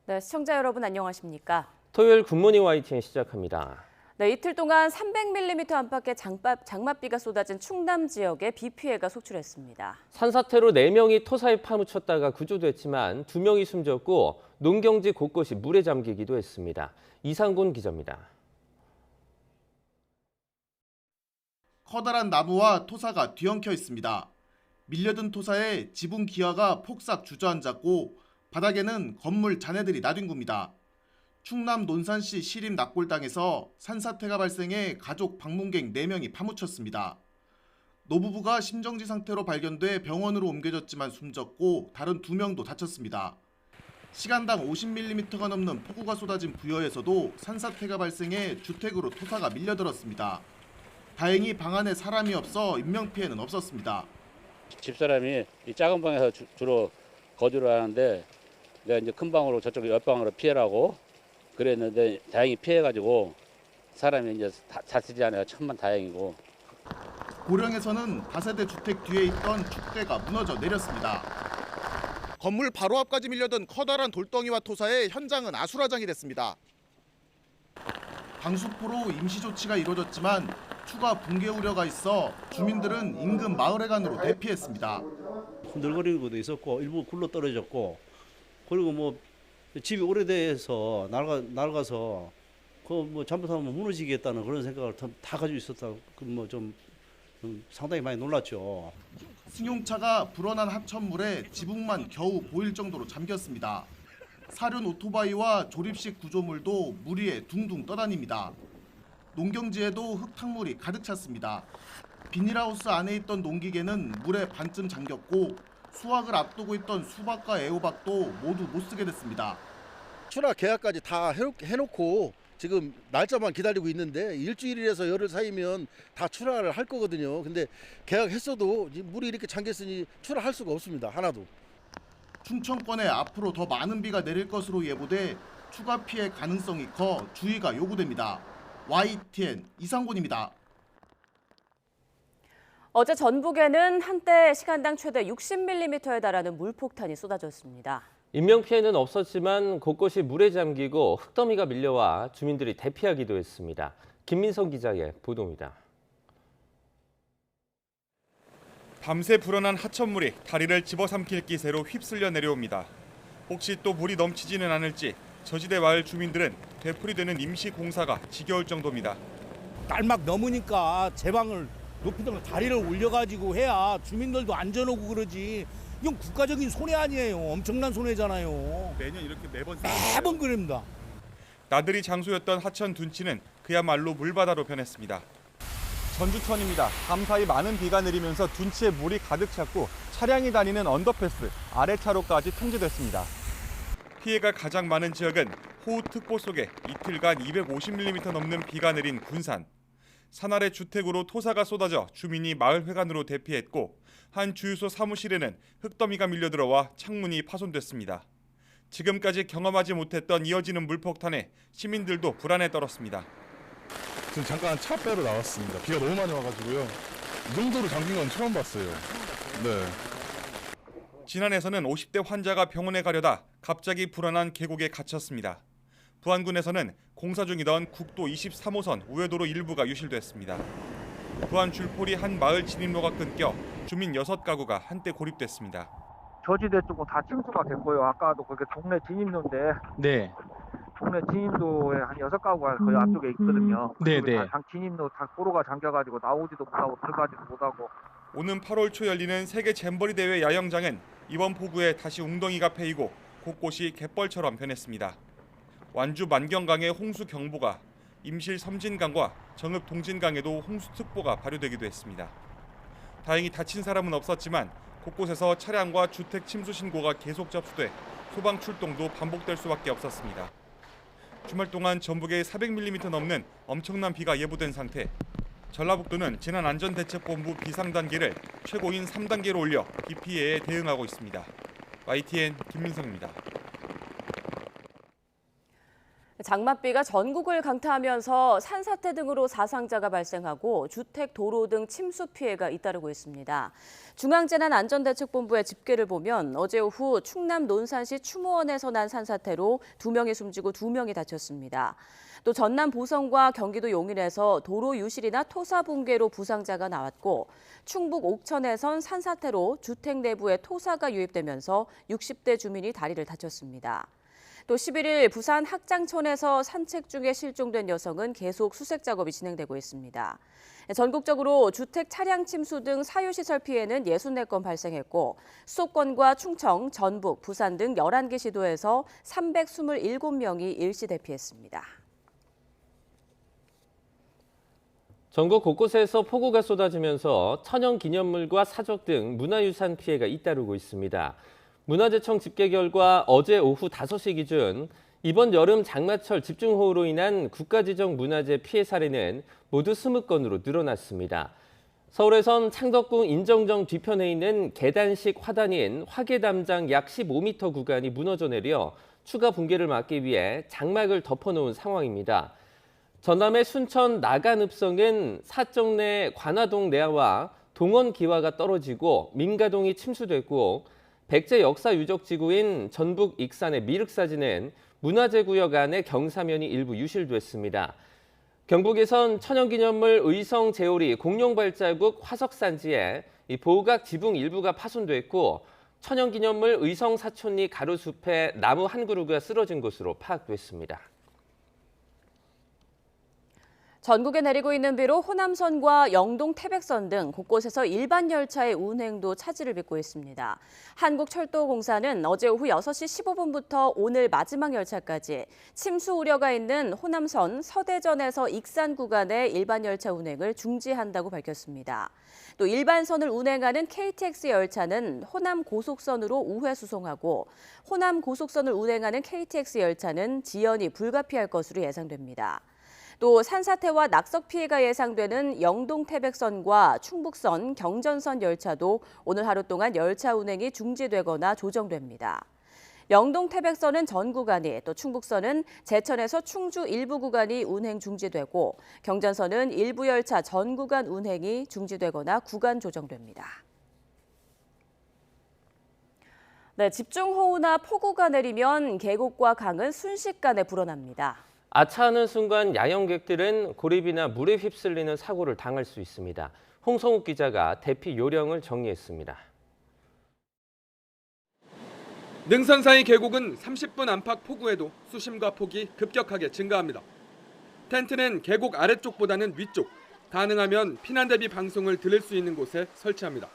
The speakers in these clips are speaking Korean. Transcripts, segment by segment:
네, 시청자 여러분 안녕하십니까? 토요일 굿모닝 YTN 시작합니다. 네, 이틀 동안 300mm 안팎의 장맛비가 쏟아진 충남 지역에 비 피해가 속출했습니다. 산사태로 4명이 토사에 파묻혔다가 구조됐지만 2명이 숨졌고 농경지 곳곳이 물에 잠기기도 했습니다. 이상곤 기자입니다. 커다란 나무와 토사가 뒤엉켜 있습니다. 밀려든 토사에 지붕 기와가 폭삭 주저앉았고 바닥에는 건물 잔해들이 나뒹굽니다. 충남 논산시 시림 낙골당에서 산사태가 발생해 가족 방문객 4명이 파묻혔습니다. 노부부가 심정지 상태로 발견돼 병원으로 옮겨졌지만 숨졌고 다른 2명도 다쳤습니다. 시간당 50mm가 넘는 폭우가 쏟아진 부여에서도 산사태가 발생해 주택으로 토사가 밀려들었습니다. 다행히 방 안에 사람이 없어 인명피해는 없었습니다. 집사람이 이 작은 방에서 주로 거주를 하는데 내가 이제 큰 방으로 저쪽 옆방으로 피해라고 그랬는데 다행히 피해가지고 사람이 이제 다치지 않아요. 천만 다행이고. 고령에서는 다세대 주택 뒤에 있던 축대가 무너져 내렸습니다. 건물 바로 앞까지 밀려든 커다란 돌덩이와 토사에 현장은 아수라장이 됐습니다. 방수포로 임시 조치가 이루어졌지만 추가 붕괴 우려가 있어 주민들은 인근 마을회관으로 대피했습니다. 흔들거리는 것도 있었고 일부 굴러 떨어졌고 그리고 뭐 집이 오래돼서 낡아서 그 뭐 잘못하면 무너지겠다는 그런 생각을 다 가지고 있었다. 그 뭐 좀 상당히 많이 놀랐죠. 승용차가 불어난 하천물에 지붕만 겨우 보일 정도로 잠겼습니다. 사륜 오토바이와 조립식 구조물도 물 위에 둥둥 떠다닙니다. 농경지에도 흙탕물이 가득 찼습니다. 비닐하우스 안에 있던 농기계는 물에 반쯤 잠겼고 수확을 앞두고 있던 수박과 애호박도 모두 못 쓰게 됐습니다. 출하 계약까지 다 해놓고 지금 날짜만 기다리고 있는데 일주일에서 열흘 사이면 다 출하를 할 거거든요. 근데 계약했어도 물이 이렇게 잠겼으니 출하할 수가 없습니다. 하나도. 충청권에 앞으로 더 많은 비가 내릴 것으로 예보돼 추가 피해 가능성이 커 주의가 요구됩니다. YTN 이상곤입니다. 어제 전북에는 한때 시간당 최대 60mm에 달하는 물폭탄이 쏟아졌습니다. 인명피해는 없었지만 곳곳이 물에 잠기고 흙더미가 밀려와 주민들이 대피하기도 했습니다. 김민성 기자의 보도입니다. 밤새 불어난 하천물이 다리를 집어삼킬 기세로 휩쓸려 내려옵니다. 혹시 또 물이 넘치지는 않을지 저지대 마을 주민들은 되풀이되는 임시 공사가 지겨울 정도입니다. 딸막 넘으니까 제방을 높이던 다리를 올려가지고 해야 주민들도 안전하고 그러지. 이건 국가적인 손해 아니에요. 엄청난 손해잖아요. 매년 이렇게 매번 그럽니다. 나들이 장소였던 하천 둔치는 그야말로 물바다로 변했습니다. 전주천입니다. 밤사이 많은 비가 내리면서 둔치에 물이 가득 찼고 차량이 다니는 언더패스 아래차로까지 통제됐습니다. 피해가 가장 많은 지역은 호우특보 속에 이틀간 250mm 넘는 비가 내린 군산. 산 아래 주택으로 토사가 쏟아져 주민이 마을회관으로 대피했고 한 주유소 사무실에는 흙더미가 밀려들어와 창문이 파손됐습니다. 지금까지 경험하지 못했던 이어지는 물폭탄에 시민들도 불안에 떨었습니다. 지금 잠깐 차 빼러 나왔습니다. 비가 너무 많이 와가지고요. 이 정도로 잠긴 건 처음 봤어요. 네. 진안에서는 50대 환자가 병원에 가려다 갑자기 불어난 계곡에 갇혔습니다. 부안군에서는 공사 중이던 국도 23호선 우회도로 일부가 유실됐습니다. 부안 줄포리 한 마을 진입로가 끊겨 주민 6가구가 한때 고립됐습니다. 저지대 쪽은 다 침수가 됐고요. 아까도 그게 동네 진입로인데 네. 동네 진입로에 한 6가구가 거의 앞쪽에 있거든요. 네네. 진입로 다 도로가 잠겨가지고 나오지도 못하고 들어가지도 못하고. 오는 8월 초 열리는 세계 잼버리 대회 야영장은 이번 폭우에 다시 웅덩이가 패이고 곳곳이 갯벌처럼 변했습니다. 완주 만경강의 홍수 경보가, 임실 섬진강과 정읍 동진강에도 홍수특보가 발효되기도 했습니다. 다행히 다친 사람은 없었지만 곳곳에서 차량과 주택 침수 신고가 계속 접수돼 소방 출동도 반복될 수밖에 없었습니다. 주말 동안 전북에 400mm 넘는 엄청난 비가 예보된 상태. 전라북도는 재난안전대책본부 비상단계를 최고인 3단계로 올려 비 피해에 대응하고 있습니다. YTN 김민성입니다. 장맛비가 전국을 강타하면서 산사태 등으로 사상자가 발생하고 주택, 도로 등 침수 피해가 잇따르고 있습니다. 중앙재난안전대책본부의 집계를 보면 어제 오후 충남 논산시 추모원에서 난 산사태로 2명이 숨지고 2명이 다쳤습니다. 또 전남 보성과 경기도 용인에서 도로 유실이나 토사 붕괴로 부상자가 나왔고 충북 옥천에선 산사태로 주택 내부에 토사가 유입되면서 60대 주민이 다리를 다쳤습니다. 또 11일 부산 학장촌에서 산책 중에 실종된 여성은 계속 수색 작업이 진행되고 있습니다. 전국적으로 주택 차량 침수 등 사유시설 피해는 64건 발생했고 수도권과 충청, 전북, 부산 등 11개 시도에서 327명이 일시 대피했습니다. 전국 곳곳에서 폭우가 쏟아지면서 천연기념물과 사적 등 문화유산 피해가 잇따르고 있습니다. 문화재청 집계 결과 어제 오후 5시 기준 이번 여름 장마철 집중호우로 인한 국가지정 문화재 피해 사례는 모두 20건으로 늘어났습니다. 서울에선 창덕궁 인정정 뒤편에 있는 계단식 화단인 화계담장 약 15m 구간이 무너져 내려 추가 붕괴를 막기 위해 장막을 덮어놓은 상황입니다. 전남의 순천 나간읍성은 사적 내 관화동 내화와 동원 기와가 떨어지고 민가동이 침수됐고 백제 역사유적지구인 전북 익산의 미륵사지는 문화재구역 안에 경사면이 일부 유실됐습니다. 경북에선 천연기념물 의성 제오리 공룡발자국 화석산지에 보호각 지붕 일부가 파손됐고 천연기념물 의성 사촌리 가로숲에 나무 한 그루가 쓰러진 것으로 파악됐습니다. 전국에 내리고 있는 비로 호남선과 영동 태백선 등 곳곳에서 일반 열차의 운행도 차질을 빚고 있습니다. 한국철도공사는 어제 오후 6시 15분부터 오늘 마지막 열차까지 침수 우려가 있는 호남선 서대전에서 익산 구간의 일반 열차 운행을 중지한다고 밝혔습니다. 또 일반선을 운행하는 KTX 열차는 호남 고속선으로 우회 수송하고 호남 고속선을 운행하는 KTX 열차는 지연이 불가피할 것으로 예상됩니다. 또 산사태와 낙석 피해가 예상되는 영동 태백선과 충북선, 경전선 열차도 오늘 하루 동안 열차 운행이 중지되거나 조정됩니다. 영동 태백선은 전 구간이, 또 충북선은 제천에서 충주 일부 구간이 운행 중지되고 경전선은 일부 열차 전 구간 운행이 중지되거나 구간 조정됩니다. 네, 집중호우나 폭우가 내리면 계곡과 강은 순식간에 불어납니다. 아차하는 순간 야영객들은 고립이나 물에 휩쓸리는 사고를 당할 수 있습니다. 홍성욱 기자가 대피 요령을 정리했습니다. 능선사이 계곡은 30분 안팎 폭우에도 수심과 폭이 급격하게 증가합니다. 텐트는 계곡 아래쪽보다는 위쪽, 가능하면 피난 대비 방송을 들을 수 있는 곳에 설치합니다.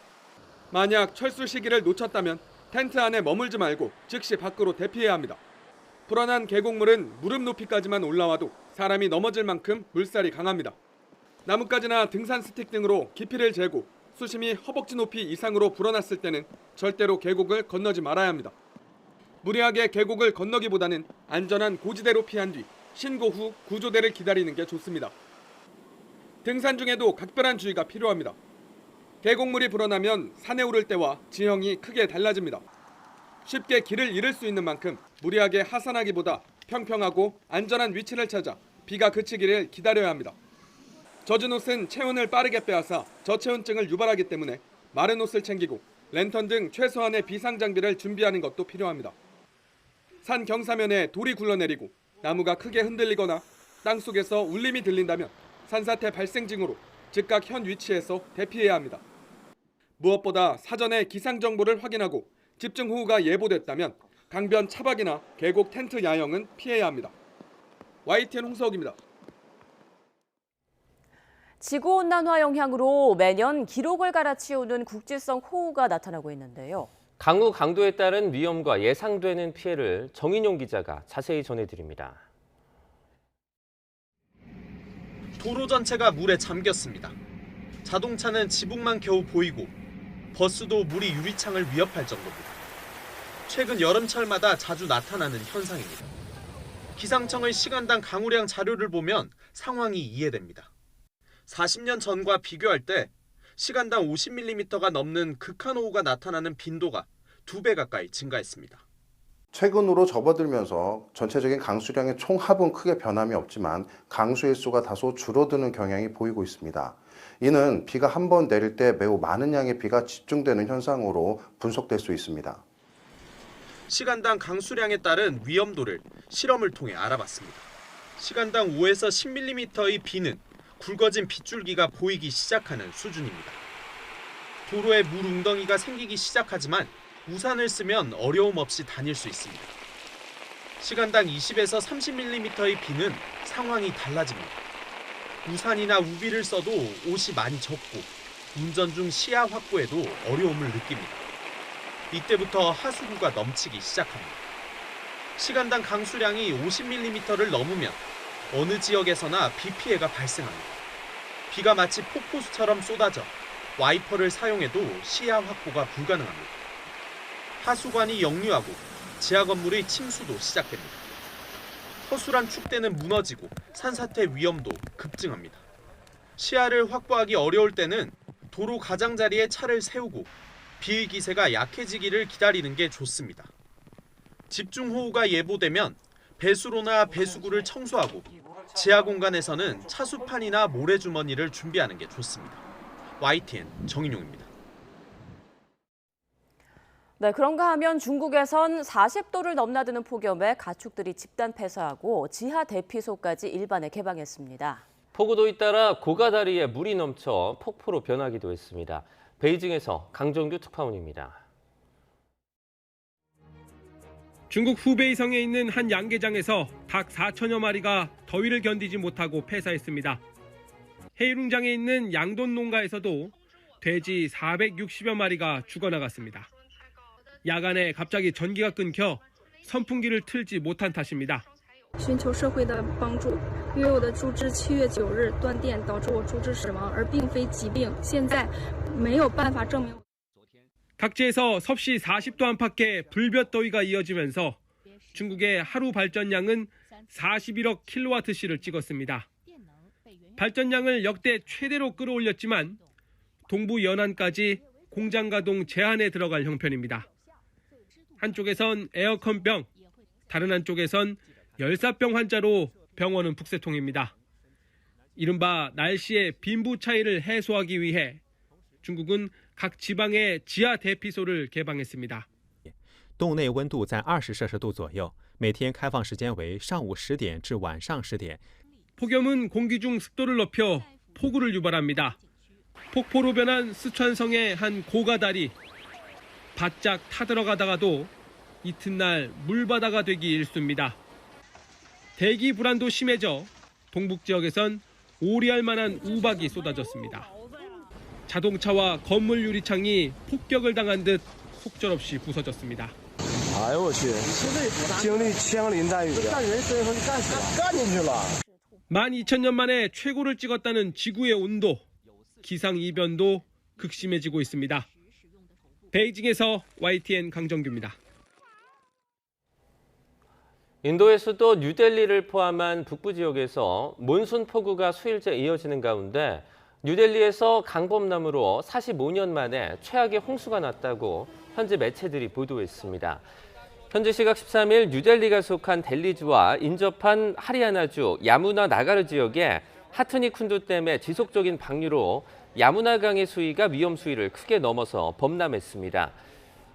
만약 철수 시기를 놓쳤다면 텐트 안에 머물지 말고 즉시 밖으로 대피해야 합니다. 불어난 계곡물은 무릎 높이까지만 올라와도 사람이 넘어질 만큼 물살이 강합니다. 나뭇가지나 등산 스틱 등으로 깊이를 재고 수심이 허벅지 높이 이상으로 불어났을 때는 절대로 계곡을 건너지 말아야 합니다. 무리하게 계곡을 건너기보다는 안전한 고지대로 피한 뒤 신고 후 구조대를 기다리는 게 좋습니다. 등산 중에도 각별한 주의가 필요합니다. 계곡물이 불어나면 산에 오를 때와 지형이 크게 달라집니다. 쉽게 길을 잃을 수 있는 만큼 무리하게 하산하기보다 평평하고 안전한 위치를 찾아 비가 그치기를 기다려야 합니다. 젖은 옷은 체온을 빠르게 빼앗아 저체온증을 유발하기 때문에 마른 옷을 챙기고 랜턴 등 최소한의 비상 장비를 준비하는 것도 필요합니다. 산 경사면에 돌이 굴러내리고 나무가 크게 흔들리거나 땅속에서 울림이 들린다면 산사태 발생 징후로 즉각 현 위치에서 대피해야 합니다. 무엇보다 사전에 기상 정보를 확인하고 집중호우가 예보됐다면 강변 차박이나 계곡 텐트 야영은 피해야 합니다. YTN 홍서욱입니다. 지구온난화 영향으로 매년 기록을 갈아치우는 국지성 호우가 나타나고 있는데요. 강우 강도에 따른 위험과 예상되는 피해를 정인용 기자가 자세히 전해드립니다. 도로 전체가 물에 잠겼습니다. 자동차는 지붕만 겨우 보이고 버스도 물이 유리창을 위협할 정도입니다. 최근 여름철마다 자주 나타나는 현상입니다. 기상청의 시간당 강우량 자료를 보면 상황이 이해됩니다. 40년 전과 비교할 때 시간당 50mm가 넘는 극한호우가 나타나는 빈도가 2배 가까이 증가했습니다. 최근으로 접어들면서 전체적인 강수량의 총합은 크게 변함이 없지만 강수 일수가 다소 줄어드는 경향이 보이고 있습니다. 이는 비가 한 번 내릴 때 매우 많은 양의 비가 집중되는 현상으로 분석될 수 있습니다. 시간당 강수량에 따른 위험도를 실험을 통해 알아봤습니다. 시간당 5에서 10mm의 비는 굵어진 빗줄기가 보이기 시작하는 수준입니다. 도로에 물 웅덩이가 생기기 시작하지만 우산을 쓰면 어려움 없이 다닐 수 있습니다. 시간당 20에서 30mm의 비는 상황이 달라집니다. 우산이나 우비를 써도 옷이 많이 젖고 운전 중 시야 확보에도 어려움을 느낍니다. 이때부터 하수구가 넘치기 시작합니다. 시간당 강수량이 50mm를 넘으면 어느 지역에서나 비 피해가 발생합니다. 비가 마치 폭포수처럼 쏟아져 와이퍼를 사용해도 시야 확보가 불가능합니다. 하수관이 역류하고 지하 건물의 침수도 시작됩니다. 허술한 축대는 무너지고 산사태 위험도 급증합니다. 시야를 확보하기 어려울 때는 도로 가장자리에 차를 세우고 비의 기세가 약해지기를 기다리는 게 좋습니다. 집중호우가 예보되면 배수로나 배수구를 청소하고 지하 공간에서는 차수판이나 모래주머니를 준비하는 게 좋습니다. YTN 정인용입니다. 네, 그런가 하면 중국에선 40도를 넘나드는 폭염에 가축들이 집단 폐사하고 지하 대피소까지 일반에 개방했습니다. 폭우도 잇따라 고가다리에 물이 넘쳐 폭포로 변하기도 했습니다. 베이징에서 강정규 특파원입니다. 중국 후베이성에 있는 한 양계장에서 닭 4천여 마리가 더위를 견디지 못하고 폐사했습니다. 헤이룽장에 있는 양돈 농가에서도 돼지 460여 마리가 죽어나갔습니다. 야간에 갑자기 전기가 끊겨 선풍기를 틀지 못한 탓입니다. 寻求社会的帮助，因为我的猪只7月9日断电导致我猪只死亡，而并非疾病。现在没有办法证明。 각지에서 섭씨 40도 안팎의 불볕더위가 이어지면서 중국의 하루 발전량은 41억 킬로와트시를 찍었습니다. 발전량을 역대 최대로 끌어올렸지만 동부 연안까지 공장 가동 제한에 들어갈 형편입니다. 한쪽에선 에어컨병, 다른 한쪽에선 열사병 환자로 병원은 북새통입니다. 이른바 날씨의 빈부 차이를 해소하기 위해 중국은 각 지방의 지하 대피소를 개방했습니다. 洞内温度在20摄氏度左右，每天开放时间为上午10点至晚上10点。 폭염은 공기 중 습도를 높여 폭우를 유발합니다. 폭포로 변한 스촨성의 한 고가다리. 바짝 타들어가다가도 이튿날 물바다가 되기 일쑤입니다. 대기 불안도 심해져 동북 지역에선 오리할 만한 우박이 쏟아졌습니다. 자동차와 건물 유리창이 폭격을 당한 듯 속절없이 부서졌습니다. 哎呦我去！经历枪林弹雨的，干人身上你干死了，干进去了。 12,000년 만에 최고를 찍었다는 지구의 온도, 기상이변도 극심해지고 있습니다. 베이징에서 YTN 강정규입니다. 인도의 수도 뉴델리를 포함한 북부 지역에서 몬순 폭우가 수일째 이어지는 가운데 뉴델리에서 강범람으로 45년 만에 최악의 홍수가 났다고 현지 매체들이 보도했습니다. 현지 시각 13일 뉴델리가 속한 델리주와 인접한 하리아나주 야무나 나가르 지역에 하트니 쿤두 댐의 지속적인 방류로 야무나강의 수위가 위험 수위를 크게 넘어서 범람했습니다.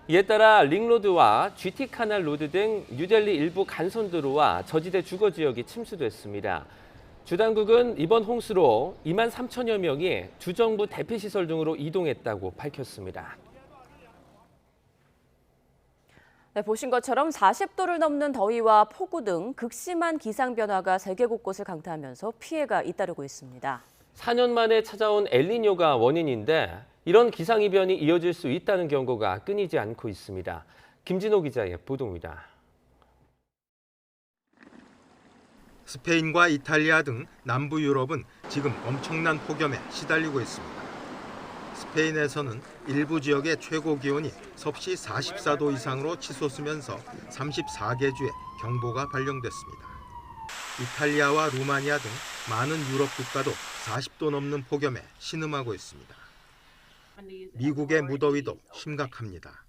이에 따라 링로드와 GT 카날 로드 등 뉴델리 일부 간선도로와 저지대 주거 지역이 침수됐습니다. 주 당국은 이번 홍수로 2만 3천여 명이 주정부 대피시설 등으로 이동했다고 밝혔습니다. 네, 보신 것처럼 40도를 넘는 더위와 폭우 등 극심한 기상 변화가 세계 곳곳을 강타하면서 피해가 잇따르고 있습니다. 4년 만에 찾아온 엘니뇨가 원인인데 이런 기상이변이 이어질 수 있다는 경고가 끊이지 않고 있습니다. 김진호 기자의 보도입니다. 스페인과 이탈리아 등 남부 유럽은 지금 엄청난 폭염에 시달리고 있습니다. 스페인에서는 일부 지역의 최고 기온이 섭씨 44도 이상으로 치솟으면서 34개 주에 경보가 발령됐습니다. 이탈리아와 루마니아 등 많은 유럽 국가도 40도 넘는 폭염에 신음하고 있습니다. 미국의 무더위도 심각합니다.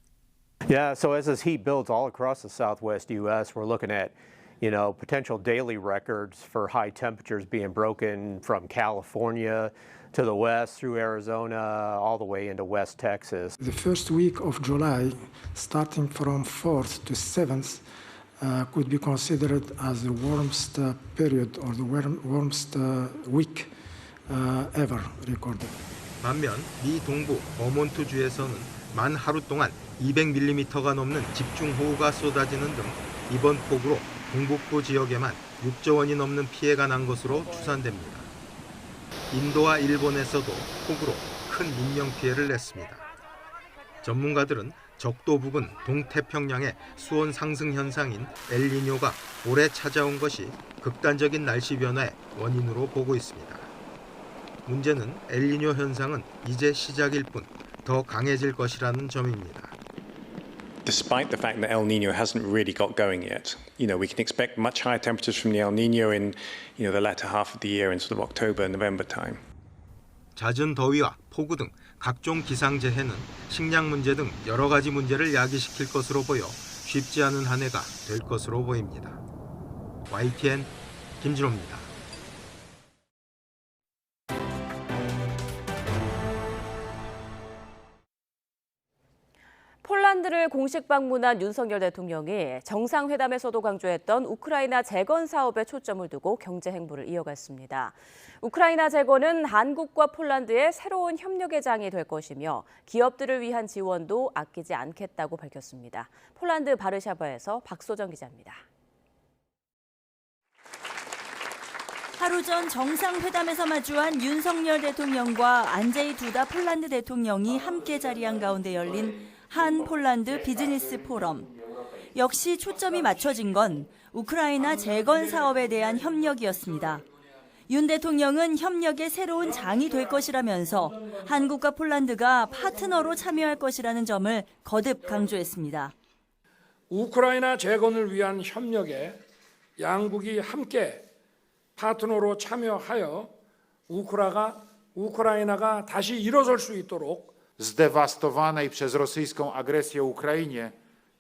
Yeah, so as this heat builds all across the southwest U.S., we're looking at, potential daily records for high temperatures being broken from California to the west through Arizona, all the way into West Texas. The first week of July, starting from 4th to 7th, could be considered as the warmest period or the warmest week ever recorded. 반면 미 동부 버몬트주에서는 만 하루 동안 200mm가 넘는 집중호우가 쏟아지는 등 이번 폭우로 동북부 지역에만 6조 원이 넘는 피해가 난 것으로 추산됩니다. 인도와 일본에서도 폭우로 큰 인명 피해를 냈습니다. 전문가들은 적도 부근 동태평양의 수온 상승 현상인 엘니뇨가 올해 찾아온 것이 극단적인 날씨 변화의 원인으로 보고 있습니다. 문제는 엘니뇨 현상은 이제 시작일 뿐 더 강해질 것이라는 점입니다. Despite the fact that El Nino hasn't really got going yet, we can expect much higher temperatures from the El Nino in, the latter half of the year in sort of October, November time. 잦은 더위와 폭우 등 각종 기상재해는 식량 문제 등 여러 가지 문제를 야기시킬 것으로 보여 쉽지 않은 한 해가 될 것으로 보입니다. YTN 김진호입니다. 폴란드를 공식 방문한 윤석열 대통령이 정상회담에서도 강조했던 우크라이나 재건 사업에 초점을 두고 경제 행보를 이어갔습니다. 우크라이나 재건은 한국과 폴란드의 새로운 협력의 장이 될 것이며 기업들을 위한 지원도 아끼지 않겠다고 밝혔습니다. 폴란드 바르샤바에서 박소정 기자입니다. 하루 전 정상회담에서 마주한 윤석열 대통령과 안제이 두다 폴란드 대통령이 함께 자리한 가운데 열린 한 폴란드 비즈니스 포럼. 역시 초점이 맞춰진 건 우크라이나 재건 사업에 대한 협력이었습니다. 윤 대통령은 협력의 새로운 장이 될 것이라면서 한국과 폴란드가 파트너로 참여할 것이라는 점을 거듭 강조했습니다. 우크라이나 재건을 위한 협력에 양국이 함께 파트너로 참여하여 우크라이나가 다시 일어설 수 있도록 zdewastowanej przez rosyjską agresję Ukrainie,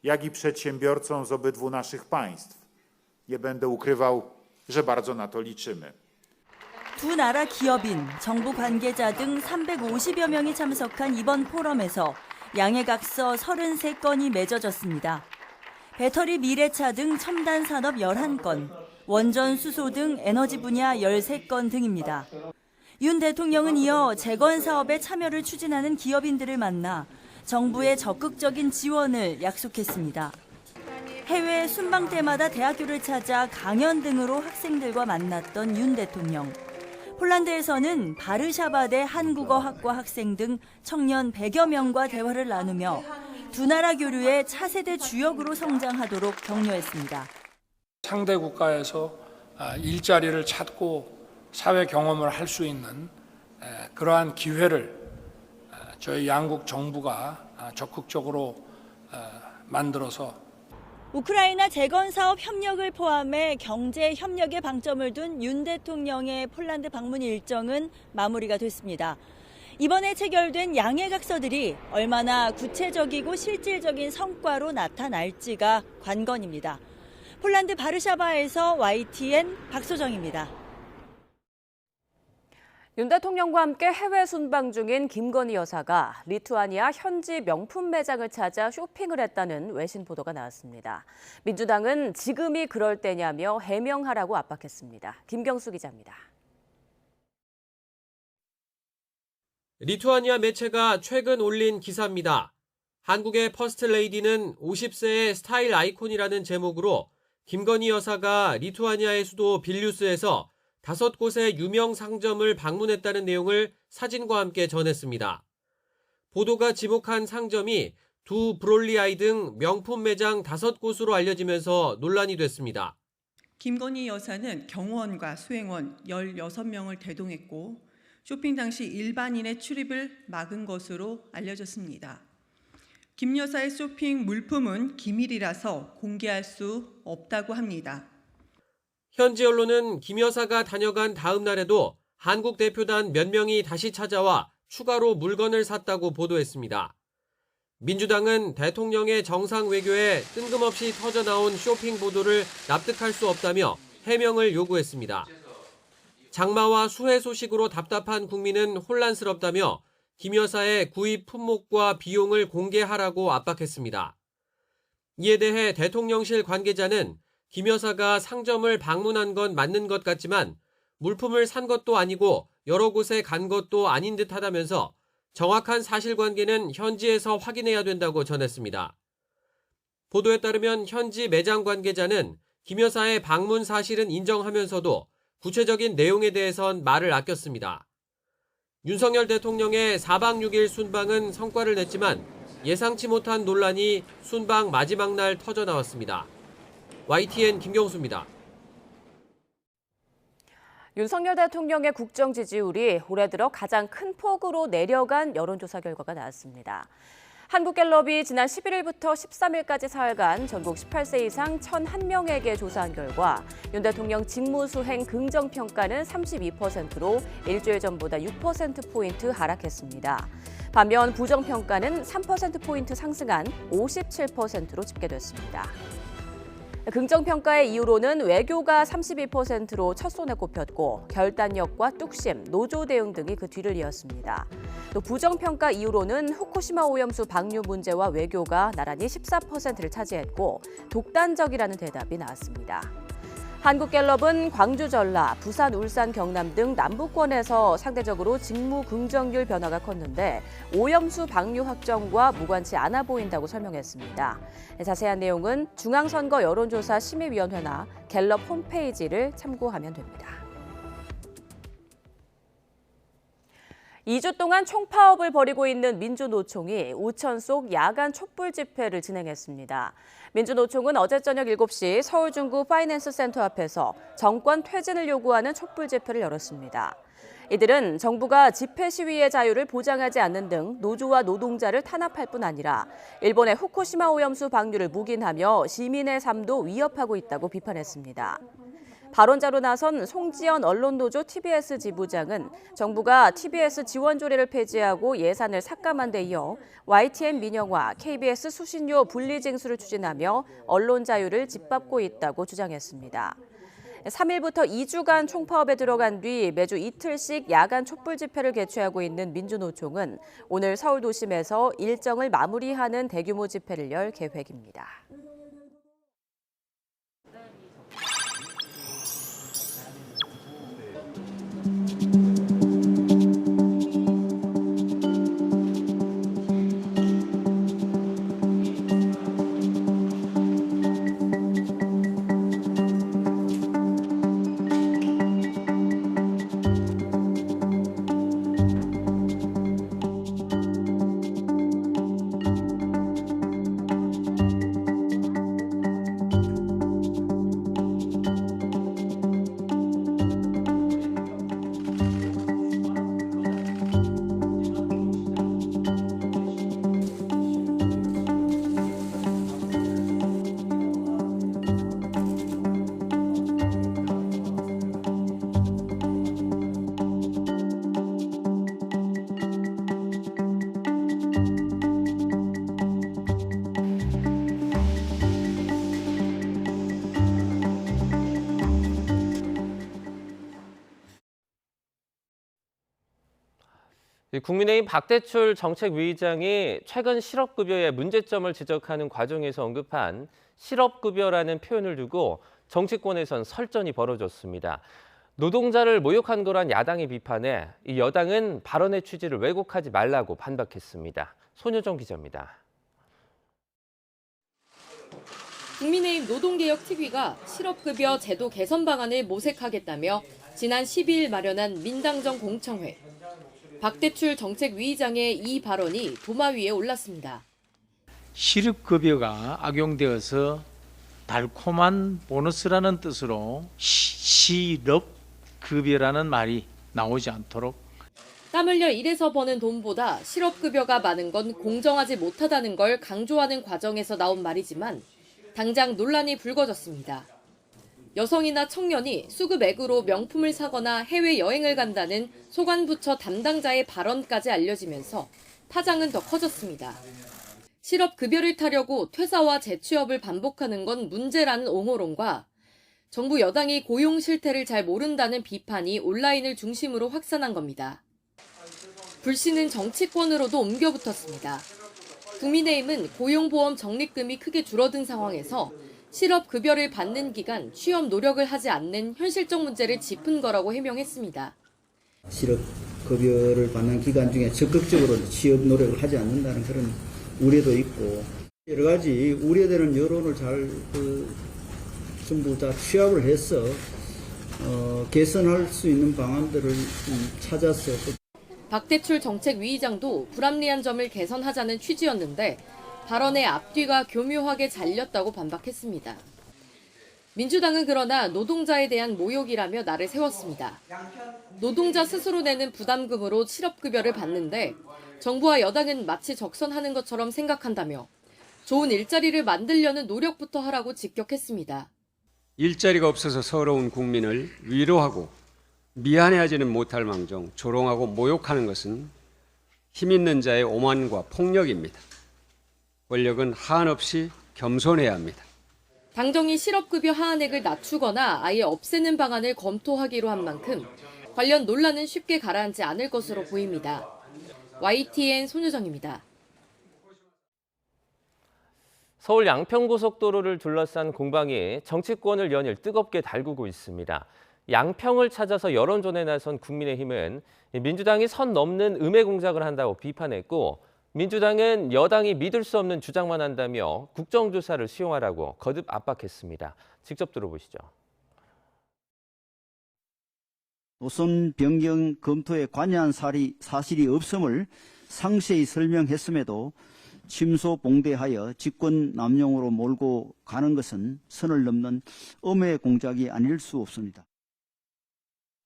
jak i przedsiębiorcom z obydwu naszych państw. Nie będę ukrywał, że bardzo na to liczymy. 두 나라 기업인, 정부 관계자 등 350여 명이 참석한 이번 포럼에서 양해각서 33건이 맺어졌습니다. 배터리 미래차 등 첨단 산업 11건, 원전 수소 등 에너지 분야 13건 등입니다. 윤 대통령은 이어 재건 사업에 참여를 추진하는 기업인들을 만나 정부의 적극적인 지원을 약속했습니다. 해외 순방 때마다 대학교를 찾아 강연 등으로 학생들과 만났던 윤 대통령. 폴란드에서는 바르샤바대 한국어학과 학생 등 청년 100여 명과 대화를 나누며 두 나라 교류의 차세대 주역으로 성장하도록 격려했습니다. 상대 국가에서 일자리를 찾고 사회 경험을 할 수 있는 그러한 기회를 저희 양국 정부가 적극적으로 만들어서 우크라이나 재건 사업 협력을 포함해 경제 협력에 방점을 둔 윤 대통령의 폴란드 방문 일정은 마무리가 됐습니다. 이번에 체결된 양해각서들이 얼마나 구체적이고 실질적인 성과로 나타날지가 관건입니다. 폴란드 바르샤바에서 YTN 박소정입니다. 윤 대통령과 함께 해외 순방 중인 김건희 여사가 리투아니아 현지 명품 매장을 찾아 쇼핑을 했다는 외신 보도가 나왔습니다. 민주당은 지금이 그럴 때냐며 해명하라고 압박했습니다. 김경수 기자입니다. 리투아니아 매체가 최근 올린 기사입니다. 한국의 퍼스트레이디는 50세의 스타일 아이콘이라는 제목으로 김건희 여사가 리투아니아의 수도 빌뉴스에서 5곳의 유명 상점을 방문했다는 내용을 사진과 함께 전했습니다. 보도가 지목한 상점이 두 브롤리아이 등 명품 매장 5곳으로 알려지면서 논란이 됐습니다. 김건희 여사는 경호원과 수행원 16명을 대동했고 쇼핑 당시 일반인의 출입을 막은 것으로 알려졌습니다. 김 여사의 쇼핑 물품은 기밀이라서 공개할 수 없다고 합니다. 현지 언론은 김 여사가 다녀간 다음 날에도 한국 대표단 몇 명이 다시 찾아와 추가로 물건을 샀다고 보도했습니다. 민주당은 대통령의 정상 외교에 뜬금없이 터져나온 쇼핑 보도를 납득할 수 없다며 해명을 요구했습니다. 장마와 수해 소식으로 답답한 국민은 혼란스럽다며 김 여사의 구입 품목과 비용을 공개하라고 압박했습니다. 이에 대해 대통령실 관계자는 김 여사가 상점을 방문한 건 맞는 것 같지만 물품을 산 것도 아니고 여러 곳에 간 것도 아닌 듯하다면서 정확한 사실관계는 현지에서 확인해야 된다고 전했습니다. 보도에 따르면 현지 매장 관계자는 김 여사의 방문 사실은 인정하면서도 구체적인 내용에 대해선 말을 아꼈습니다. 윤석열 대통령의 4박 6일 순방은 성과를 냈지만 예상치 못한 논란이 순방 마지막 날 터져나왔습니다. YTN 김경수입니다. 윤석열 대통령의 국정 지지율이 올해 들어 가장 큰 폭으로 내려간 여론조사 결과가 나왔습니다. 한국갤럽이 지난 11일부터 13일까지 사흘간 전국 18세 이상 1,001명에게 조사한 결과 윤 대통령 직무수행 긍정평가는 32%로 일주일 전보다 6%포인트 하락했습니다. 반면 부정평가는 3%포인트 상승한 57%로 집계됐습니다. 긍정평가의 이유로는 외교가 32%로 첫손에 꼽혔고 결단력과 뚝심, 노조 대응 등이 그 뒤를 이었습니다. 또 부정평가 이유로는 후쿠시마 오염수 방류 문제와 외교가 나란히 14%를 차지했고 독단적이라는 대답이 나왔습니다. 한국갤럽은 광주, 전라, 부산, 울산, 경남 등 남부권에서 상대적으로 직무 긍정률 변화가 컸는데 오염수 방류 확정과 무관치 않아 보인다고 설명했습니다. 자세한 내용은 중앙선거 여론조사 심의위원회나 갤럽 홈페이지를 참고하면 됩니다. 2주 동안 총파업을 벌이고 있는 민주노총이 우천 속 야간 촛불 집회를 진행했습니다. 민주노총은 어제 저녁 7시 서울 중구 파이낸스 센터 앞에서 정권 퇴진을 요구하는 촛불 집회를 열었습니다. 이들은 정부가 집회 시위의 자유를 보장하지 않는 등 노조와 노동자를 탄압할 뿐 아니라 일본의 후쿠시마 오염수 방류를 묵인하며 시민의 삶도 위협하고 있다고 비판했습니다. 발언자로 나선 송지연 언론노조 TBS 지부장은 정부가 TBS 지원 조례를 폐지하고 예산을 삭감한 데 이어 YTN 민영화, KBS 수신료 분리 징수를 추진하며 언론 자유를 짓밟고 있다고 주장했습니다. 3일부터 2주간 총파업에 들어간 뒤 매주 이틀씩 야간 촛불 집회를 개최하고 있는 민주노총은 오늘 서울 도심에서 일정을 마무리하는 대규모 집회를 열 계획입니다. 국민의힘 박대출 정책위의장이 최근 실업급여의 문제점을 지적하는 과정에서 언급한 실업급여라는 표현을 두고 정치권에선 설전이 벌어졌습니다. 노동자를 모욕한 거란 야당의 비판에 이 여당은 발언의 취지를 왜곡하지 말라고 반박했습니다. 손효정 기자입니다. 국민의힘 노동개혁특위가 실업급여 제도 개선 방안을 모색하겠다며 지난 12일 마련한 민당정 공청회. 박대출 정책위의장의 이 발언이 도마 위에 올랐습니다. 실업급여가 악용되어서 달콤한 보너스라는 뜻으로 실업급여라는 말이 나오지 않도록 땀 흘려 일해서 버는 돈보다 실업급여가 많은 건 공정하지 못하다는 걸 강조하는 과정에서 나온 말이지만 당장 논란이 불거졌습니다. 여성이나 청년이 수급액으로 명품을 사거나 해외여행을 간다는 소관부처 담당자의 발언까지 알려지면서 파장은 더 커졌습니다. 실업급여를 타려고 퇴사와 재취업을 반복하는 건 문제라는 옹호론과 정부 여당이 고용 실태를 잘 모른다는 비판이 온라인을 중심으로 확산한 겁니다. 불씨는 정치권으로도 옮겨붙었습니다. 국민의힘은 고용보험 적립금이 크게 줄어든 상황에서 실업급여를 받는 기간 취업 노력을 하지 않는 현실적 문제를 짚은 거라고 해명했습니다. 실업급여를 받는 기간 중에 적극적으로 취업 노력을 하지 않는다는 그런 우려도 있고 여러 가지 우려되는 여론을 잘 전부 다 취합을 해서 개선할 수 있는 방안들을 찾아서 박대출 정책위의장도 불합리한 점을 개선하자는 취지였는데 발언의 앞뒤가 교묘하게 잘렸다고 반박했습니다. 민주당은 그러나 노동자에 대한 모욕이라며 날을 세웠습니다. 노동자 스스로 내는 부담금으로 실업급여를 받는데 정부와 여당은 마치 적선하는 것처럼 생각한다며 좋은 일자리를 만들려는 노력부터 하라고 직격했습니다. 일자리가 없어서 서러운 국민을 위로하고 미안해하지는 못할 망정 조롱하고 모욕하는 것은 힘 있는 자의 오만과 폭력입니다. 권력은 한없이 겸손해야 합니다. 당정이 실업급여 하한액을 낮추거나 아예 없애는 방안을 검토하기로 한 만큼 관련 논란은 쉽게 가라앉지 않을 것으로 보입니다. YTN 손유정입니다. 서울 양평고속도로를 둘러싼 공방이 정치권을 연일 뜨겁게 달구고 있습니다. 양평을 찾아서 여론전에 나선 국민의힘은 민주당이 선 넘는 음해 공작을 한다고 비판했고 민주당은 여당이 믿을 수 없는 주장만 한다며 국정조사를 수용하라고 거듭 압박했습니다. 직접 들어보시죠. 노선 변경 검토에 관여한 사실이 없음을 상세히 설명했음에도 침소봉대하여 직권 남용으로 몰고 가는 것은 선을 넘는 음해 공작이 아닐 수 없습니다.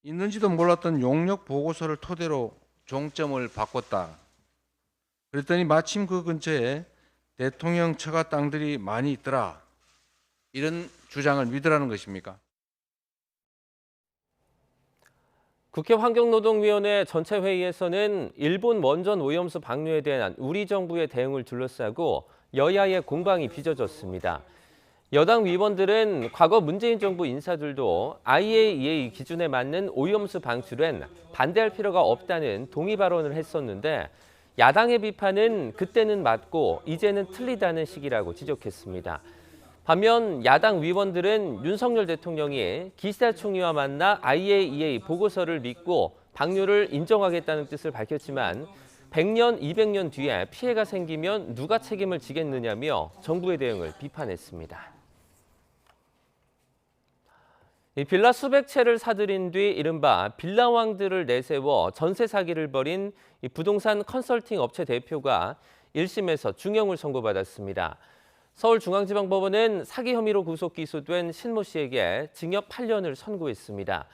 있는지도 몰랐던 용역 보고서를 토대로 종점을 바꿨다. 그랬더니 마침 그 근처에 대통령 처가 땅들이 많이 있더라. 이런 주장을 믿으라는 것입니까? 국회 환경노동위원회 전체 회의에서는 일본 원전 오염수 방류에 대한 우리 정부의 대응을 둘러싸고 여야의 공방이 빚어졌습니다. 여당 위원들은 과거 문재인 정부 인사들도 IAEA 기준에 맞는 오염수 방출엔 반대할 필요가 없다는 동의 발언을 했었는데 야당의 비판은 그때는 맞고 이제는 틀리다는 식이라고 지적했습니다. 반면 야당 위원들은 윤석열 대통령이 기시다 총리와 만나 IAEA 보고서를 믿고 방류를 인정하겠다는 뜻을 밝혔지만 100년, 200년 뒤에 피해가 생기면 누가 책임을 지겠느냐며 정부의 대응을 비판했습니다. 이 빌라 수백 채를 사들인 뒤 이른바 빌라왕들을 내세워 전세 사기를 벌인 이 부동산 컨설팅 업체 대표가 1심에서 중형을 선고받았습니다. 서울중앙지방법원은 사기 혐의로 구속 기소된 신모 씨에게 징역 8년을 선고했습니다.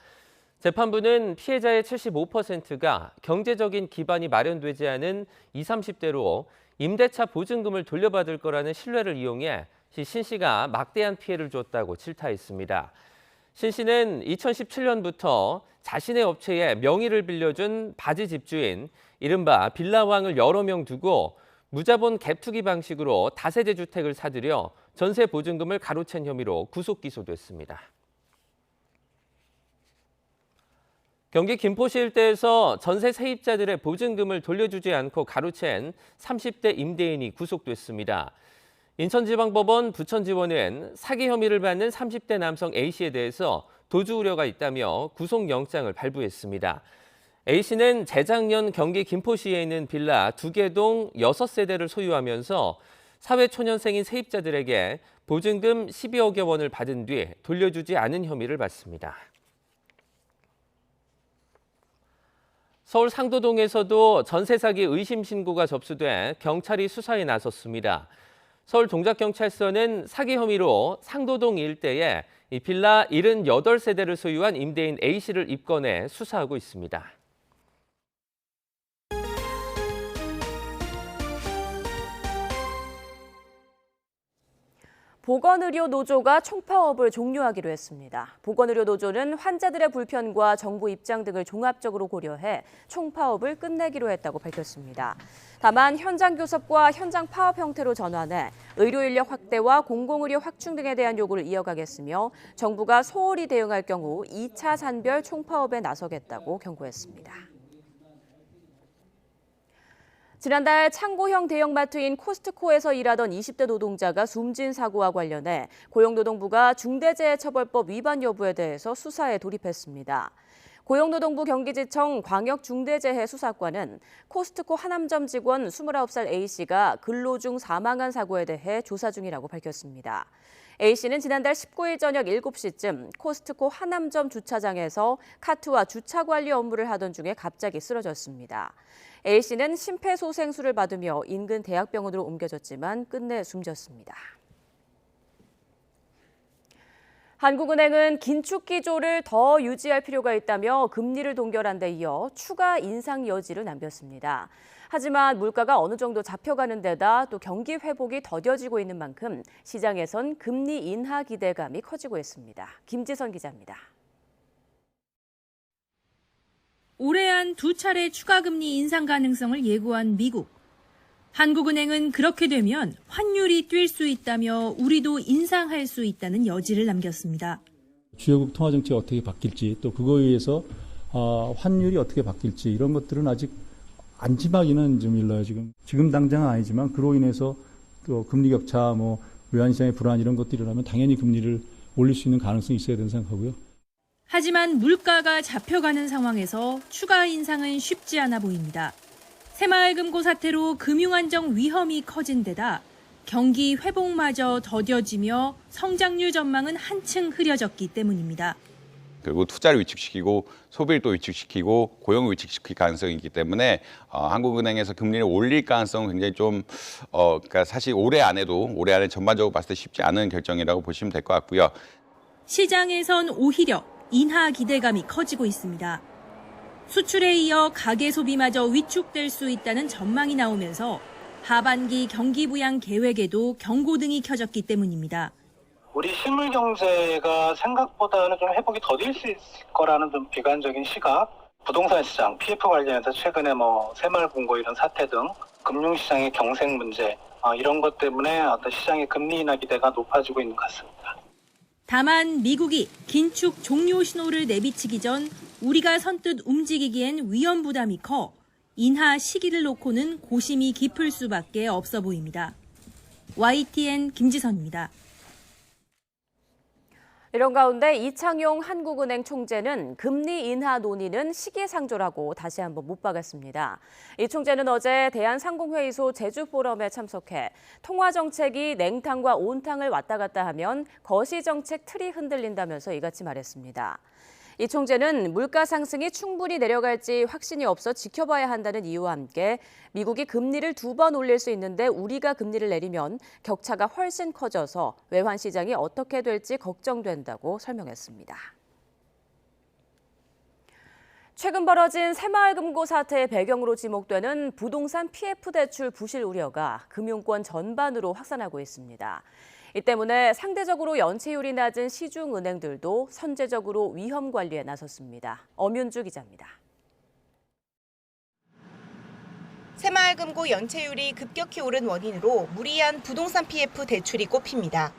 재판부는 피해자의 75%가 경제적인 기반이 마련되지 않은 20, 30대로 임대차 보증금을 돌려받을 거라는 신뢰를 이용해 신 씨가 막대한 피해를 줬다고 질타했습니다. 신 씨는 2017년부터 자신의 업체에 명의를 빌려준 바지 집주인, 이른바 빌라왕을 여러 명 두고 무자본 갭투기 방식으로 다세대 주택을 사들여 전세 보증금을 가로챈 혐의로 구속 기소됐습니다. 경기 김포시 일대에서 전세 세입자들의 보증금을 돌려주지 않고 가로챈 30대 임대인이 구속됐습니다. 인천지방법원 부천지원은 사기 혐의를 받는 30대 남성 A씨에 대해서 도주 우려가 있다며 구속영장을 발부했습니다. A씨는 재작년 경기 김포시에 있는 빌라 2개 동 6세대를 소유하면서 사회초년생인 세입자들에게 보증금 12억여 원을 받은 뒤 돌려주지 않은 혐의를 받습니다. 서울 상도동에서도 전세 사기 의심 신고가 접수돼 경찰이 수사에 나섰습니다. 서울 동작경찰서는 사기 혐의로 상도동 일대에 이 빌라 78세대를 소유한 임대인 A씨를 입건해 수사하고 있습니다. 보건의료노조가 총파업을 종료하기로 했습니다. 보건의료노조는 환자들의 불편과 정부 입장 등을 종합적으로 고려해 총파업을 끝내기로 했다고 밝혔습니다. 다만 현장 교섭과 현장 파업 형태로 전환해 의료 인력 확대와 공공의료 확충 등에 대한 요구를 이어가겠으며 정부가 소홀히 대응할 경우 2차 산별 총파업에 나서겠다고 경고했습니다. 지난달 창고형 대형마트인 코스트코에서 일하던 20대 노동자가 숨진 사고와 관련해 고용노동부가 중대재해처벌법 위반 여부에 대해서 수사에 돌입했습니다. 고용노동부 경기지청 광역중대재해수사과는 코스트코 하남점 직원 29살 A씨가 근로 중 사망한 사고에 대해 조사 중이라고 밝혔습니다. A씨는 지난달 19일 저녁 7시쯤 코스트코 하남점 주차장에서 카트와 주차 관리 업무를 하던 중에 갑자기 쓰러졌습니다. A씨는 심폐소생술을 받으며 인근 대학병원으로 옮겨졌지만 끝내 숨졌습니다. 한국은행은 긴축 기조를 더 유지할 필요가 있다며 금리를 동결한 데 이어 추가 인상 여지를 남겼습니다. 하지만 물가가 어느 정도 잡혀가는 데다 또 경기 회복이 더뎌지고 있는 만큼 시장에선 금리 인하 기대감이 커지고 있습니다. 김지선 기자입니다. 올해 안 2차례 추가 금리 인상 가능성을 예고한 미국. 한국은행은 그렇게 되면 환율이 뛸 수 있다며 우리도 인상할 수 있다는 여지를 남겼습니다. 주요국 통화 정책이 어떻게 바뀔지 또 그거에 의해서 환율이 어떻게 바뀔지 이런 것들은 아직 안심하기는 좀 일러요. 지금 당장은 아니지만 그로 인해서 또 금리 격차, 외환시장의 불안 이런 것들이 일어나면 당연히 금리를 올릴 수 있는 가능성이 있어야 된다고 생각하고요. 하지만 물가가 잡혀가는 상황에서 추가 인상은 쉽지 않아 보입니다. 새마을금고 사태로 금융안정 위험이 커진 데다 경기 회복마저 더뎌지며 성장률 전망은 한층 흐려졌기 때문입니다. 그리고 투자를 위축시키고 소비를 또 위축시키고 고용을 위축시킬 가능성이 있기 때문에 한국은행에서 금리를 올릴 가능성은 굉장히 그러니까 사실 올해 안에 전반적으로 봤을 때 쉽지 않은 결정이라고 보시면 될 것 같고요. 시장에선 오히려 인하 기대감이 커지고 있습니다. 수출에 이어 가계 소비마저 위축될 수 있다는 전망이 나오면서 하반기 경기 부양 계획에도 경고등이 켜졌기 때문입니다. 우리 실물 경제가 생각보다는 좀 회복이 더딜 수 있을 거라는 좀 비관적인 시각, 부동산 시장, PF 관련해서 최근에 새마을금고 이런 사태 등 금융시장의 경색 문제 이런 것 때문에 어떤 시장의 금리 인하 기대가 높아지고 있는 것 같습니다. 다만 미국이 긴축 종료 신호를 내비치기 전 우리가 선뜻 움직이기엔 위험 부담이 커 인하 시기를 놓고는 고심이 깊을 수밖에 없어 보입니다. YTN 김지선입니다. 이런 가운데 이창용 한국은행 총재는 금리 인하 논의는 시기상조라고 다시 한번 못 박았습니다. 이 총재는 어제 대한상공회의소 제주포럼에 참석해 통화정책이 냉탕과 온탕을 왔다 갔다 하면 거시정책 틀이 흔들린다면서 이같이 말했습니다. 이 총재는 물가 상승이 충분히 내려갈지 확신이 없어 지켜봐야 한다는 이유와 함께 미국이 금리를 2번 올릴 수 있는데 우리가 금리를 내리면 격차가 훨씬 커져서 외환 시장이 어떻게 될지 걱정된다고 설명했습니다. 최근 벌어진 새마을금고 사태의 배경으로 지목되는 부동산 PF 대출 부실 우려가 금융권 전반으로 확산하고 있습니다. 이 때문에 상대적으로 연체율이 낮은 시중은행들도 선제적으로 위험 관리에 나섰습니다. 엄윤주 기자입니다. 새마을금고 연체율이 급격히 오른 원인으로 무리한 부동산 PF 대출이 꼽힙니다.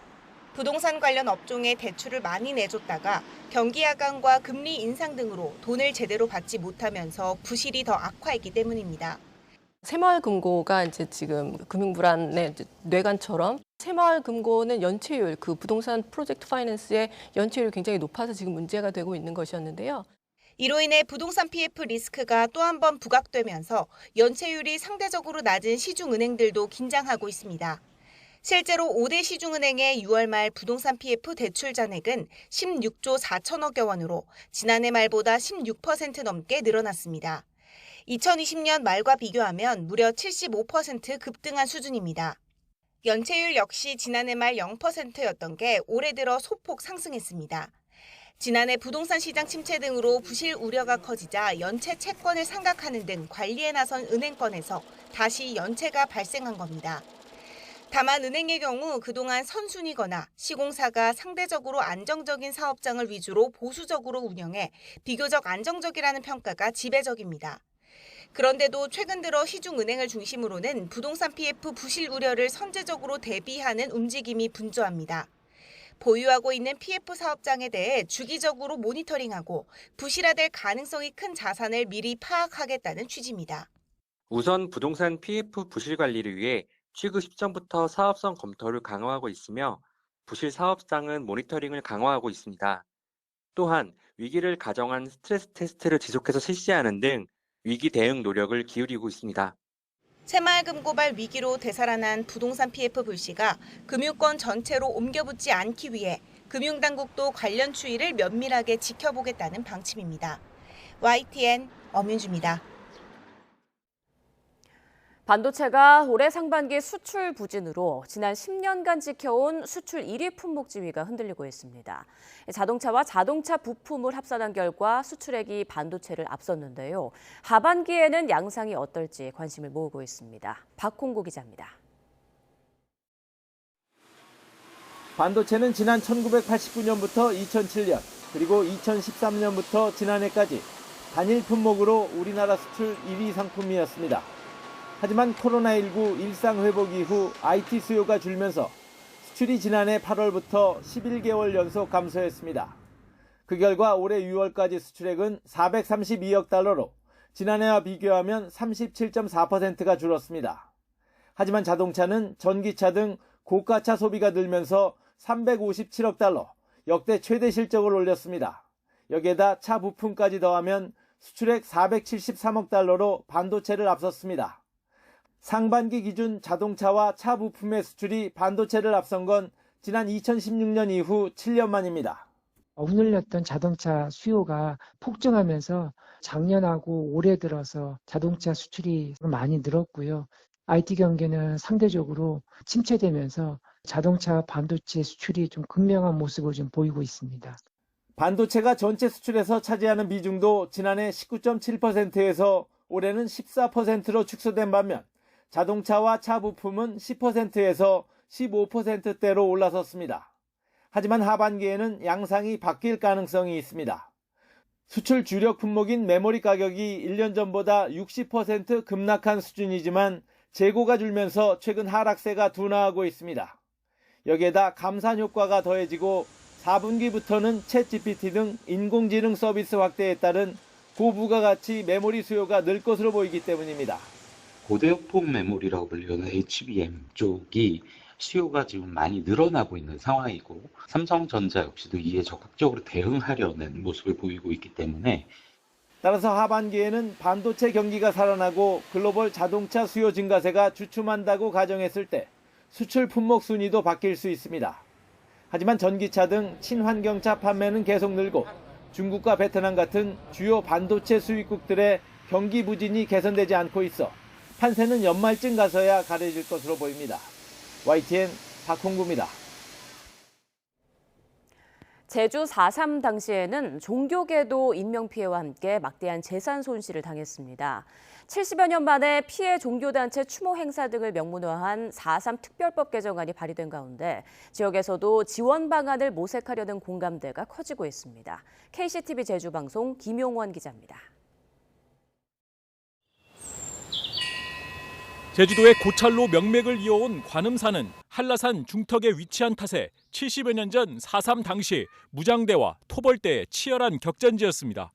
부동산 관련 업종에 대출을 많이 내줬다가 경기 하강과 금리 인상 등으로 돈을 제대로 받지 못하면서 부실이 더 악화했기 때문입니다. 새마을금고가 이제 지금 금융불안의 뇌관처럼 새마을금고는 연체율, 부동산 프로젝트 파이낸스의 연체율이 굉장히 높아서 지금 문제가 되고 있는 것이었는데요. 이로 인해 부동산 PF 리스크가 또 한 번 부각되면서 연체율이 상대적으로 낮은 시중은행들도 긴장하고 있습니다. 실제로 5대 시중은행의 6월 말 부동산 PF 대출 잔액은 16조 4천억여 원으로 지난해 말보다 16% 넘게 늘어났습니다. 2020년 말과 비교하면 무려 75% 급등한 수준입니다. 연체율 역시 지난해 말 0%였던 게 올해 들어 소폭 상승했습니다. 지난해 부동산 시장 침체 등으로 부실 우려가 커지자 연체 채권을 상각하는 등 관리에 나선 은행권에서 다시 연체가 발생한 겁니다. 다만 은행의 경우 그동안 선순위거나 시공사가 상대적으로 안정적인 사업장을 위주로 보수적으로 운영해 비교적 안정적이라는 평가가 지배적입니다. 그런데도 최근 들어 시중은행을 중심으로는 부동산 PF 부실 우려를 선제적으로 대비하는 움직임이 분주합니다. 보유하고 있는 PF 사업장에 대해 주기적으로 모니터링하고 부실화될 가능성이 큰 자산을 미리 파악하겠다는 취지입니다. 우선 부동산 PF 부실 관리를 위해 취급 시점부터 사업성 검토를 강화하고 있으며 부실 사업장은 모니터링을 강화하고 있습니다. 또한 위기를 가정한 스트레스 테스트를 지속해서 실시하는 등 위기 대응 노력을 기울이고 있습니다. 새마을금고발 위기로 되살아난 부동산 PF 불씨가 금융권 전체로 옮겨붙지 않기 위해 금융당국도 관련 추이를 면밀하게 지켜보겠다는 방침입니다. YTN 엄윤주입니다. 반도체가 올해 상반기 수출 부진으로 지난 10년간 지켜온 수출 1위 품목 지위가 흔들리고 있습니다. 자동차와 자동차 부품을 합산한 결과 수출액이 반도체를 앞섰는데요. 하반기에는 양상이 어떨지 관심을 모으고 있습니다. 박홍구 기자입니다. 반도체는 지난 1989년부터 2007년 그리고 2013년부터 지난해까지 단일 품목으로 우리나라 수출 1위 상품이었습니다. 하지만 코로나19 일상 회복 이후 IT 수요가 줄면서 수출이 지난해 8월부터 11개월 연속 감소했습니다. 그 결과 올해 6월까지 수출액은 432억 달러로 지난해와 비교하면 37.4%가 줄었습니다. 하지만 자동차는 전기차 등 고가차 소비가 늘면서 357억 달러, 역대 최대 실적을 올렸습니다. 여기에다 차 부품까지 더하면 수출액 473억 달러로 반도체를 앞섰습니다. 상반기 기준 자동차와 차 부품의 수출이 반도체를 앞선 건 지난 2016년 이후 7년 만입니다. 흔들렸던 자동차 수요가 폭증하면서 작년하고 올해 들어서 자동차 수출이 많이 늘었고요. IT 경기는 상대적으로 침체되면서 자동차 반도체 수출이 좀 극명한 모습을 좀 보이고 있습니다. 반도체가 전체 수출에서 차지하는 비중도 지난해 19.7%에서 올해는 14%로 축소된 반면 자동차와 차 부품은 10%에서 15%대로 올라섰습니다. 하지만 하반기에는 양상이 바뀔 가능성이 있습니다. 수출 주력 품목인 메모리 가격이 1년 전보다 60% 급락한 수준이지만 재고가 줄면서 최근 하락세가 둔화하고 있습니다. 여기에다 감산 효과가 더해지고 4분기부터는 챗GPT 등 인공지능 서비스 확대에 따른 고부가가치 메모리 수요가 늘 것으로 보이기 때문입니다. 고대역폭 메모리라고 불리는 HBM 쪽이 수요가 지금 많이 늘어나고 있는 상황이고 삼성전자 역시도 이에 적극적으로 대응하려는 모습을 보이고 있기 때문에 따라서 하반기에는 반도체 경기가 살아나고 글로벌 자동차 수요 증가세가 주춤한다고 가정했을 때 수출 품목 순위도 바뀔 수 있습니다. 하지만 전기차 등 친환경차 판매는 계속 늘고 중국과 베트남 같은 주요 반도체 수입국들의 경기 부진이 개선되지 않고 있어 판세는 연말쯤 가서야 가려질 것으로 보입니다. YTN 박홍구입니다. 제주 4.3 당시에는 종교계도 인명피해와 함께 막대한 재산 손실을 당했습니다. 70여 년 만에 피해 종교단체 추모 행사 등을 명문화한 4.3 특별법 개정안이 발의된 가운데 지역에서도 지원 방안을 모색하려는 공감대가 커지고 있습니다. KCTV 제주방송 김용원 기자입니다. 제주도의 고찰로 명맥을 이어온 관음산은 한라산 중턱에 위치한 탓에 70여 년 전 4.3 당시 무장대와 토벌대의 치열한 격전지였습니다.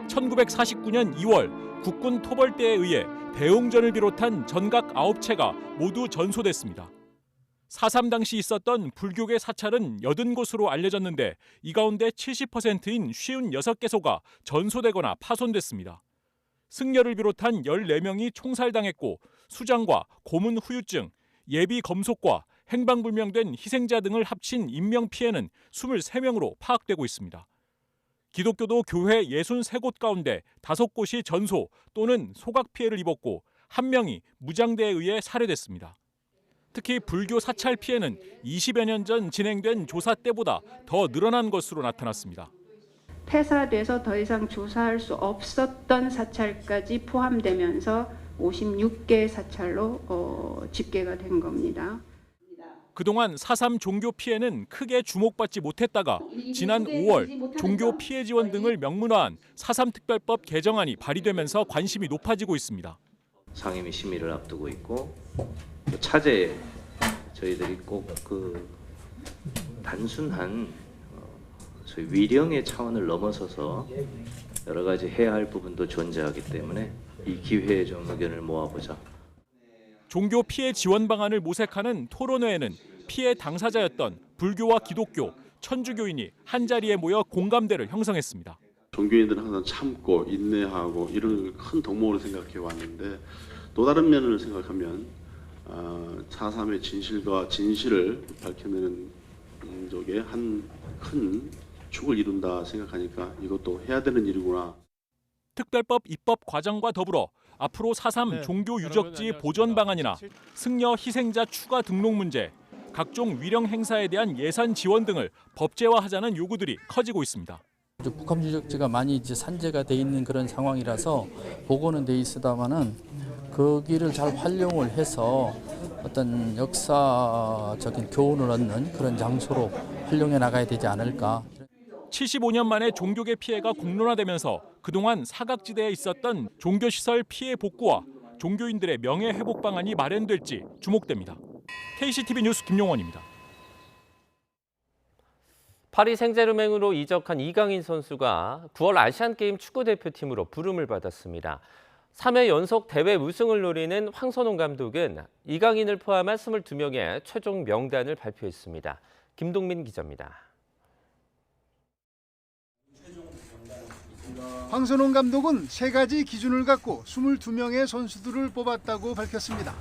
1949년 2월 국군 토벌대에 의해 대웅전을 비롯한 전각 9채가 모두 전소됐습니다. 4.3 당시 있었던 불교계 사찰은 80곳으로 알려졌는데 이 가운데 70%인 56개소가 전소되거나 파손됐습니다. 승려를 비롯한 14명이 총살당했고 수장과 고문 후유증, 예비 검속과 행방불명된 희생자 등을 합친 인명피해는 23명으로 파악되고 있습니다. 기독교도 교회 63곳 가운데 5곳이 전소 또는 소각 피해를 입었고 1명이 무장대에 의해 살해됐습니다. 특히 불교 사찰 피해는 20여 년 전 진행된 조사 때보다 더 늘어난 것으로 나타났습니다. 폐사돼서 더 이상 조사할 수 없었던 사찰까지 포함되면서 56개 사찰로 집계가 된 겁니다. 그동안 4.3 종교 피해는 크게 주목받지 못했다가 지난 5월 종교 피해 지원 등을 명문화한 4.3 특별법 개정안이 발의되면서 관심이 높아지고 있습니다. 상임위 심의를 앞두고 있고 차제에 저희들이 꼭 그 단순한 소위 위령의 차원을 넘어서서 여러 가지 해야 할 부분도 존재하기 때문에 이 기회에 좀 의견을 모아보자. 종교 피해 지원 방안을 모색하는 토론회에는 피해 당사자였던 불교와 기독교, 천주교인이 한자리에 모여 공감대를 형성했습니다. 종교인들은 항상 참고 인내하고 이런 큰 덕목으로 생각해 왔는데 또 다른 면을 생각하면 4.3의 진실과 진실을 밝혀내는 쪽에 한 큰 축을 이룬다 생각하니까 이것도 해야 되는 일이구나. 특별법 입법 과정과 더불어 앞으로 4.3 종교 유적지 보존 방안이나 승려 희생자 추가 등록 문제, 각종 위령 행사에 대한 예산 지원 등을 법제화하자는 요구들이 커지고 있습니다. 북한 유적지가 많이 이제 산재가 돼 있는 그런 상황이라서 보고는 돼 있으다마는 거기를 잘 활용을 해서 어떤 역사적인 교훈을 얻는 그런 장소로 활용해 나가야 되지 않을까. 75년 만에 종교계 피해가 공론화되면서 그동안 사각지대에 있었던 종교시설 피해 복구와 종교인들의 명예회복 방안이 마련될지 주목됩니다. KCTV 뉴스 김용원입니다. 파리 생제르맹으로 이적한 이강인 선수가 9월 아시안게임 축구대표팀으로 부름을 받았습니다. 3회 연속 대회 우승을 노리는 황선홍 감독은 이강인을 포함한 22명의 최종 명단을 발표했습니다. 김동민 기자입니다. 황선홍 감독은 세 가지 기준을 갖고 22명의 선수들을 뽑았다고 밝혔습니다.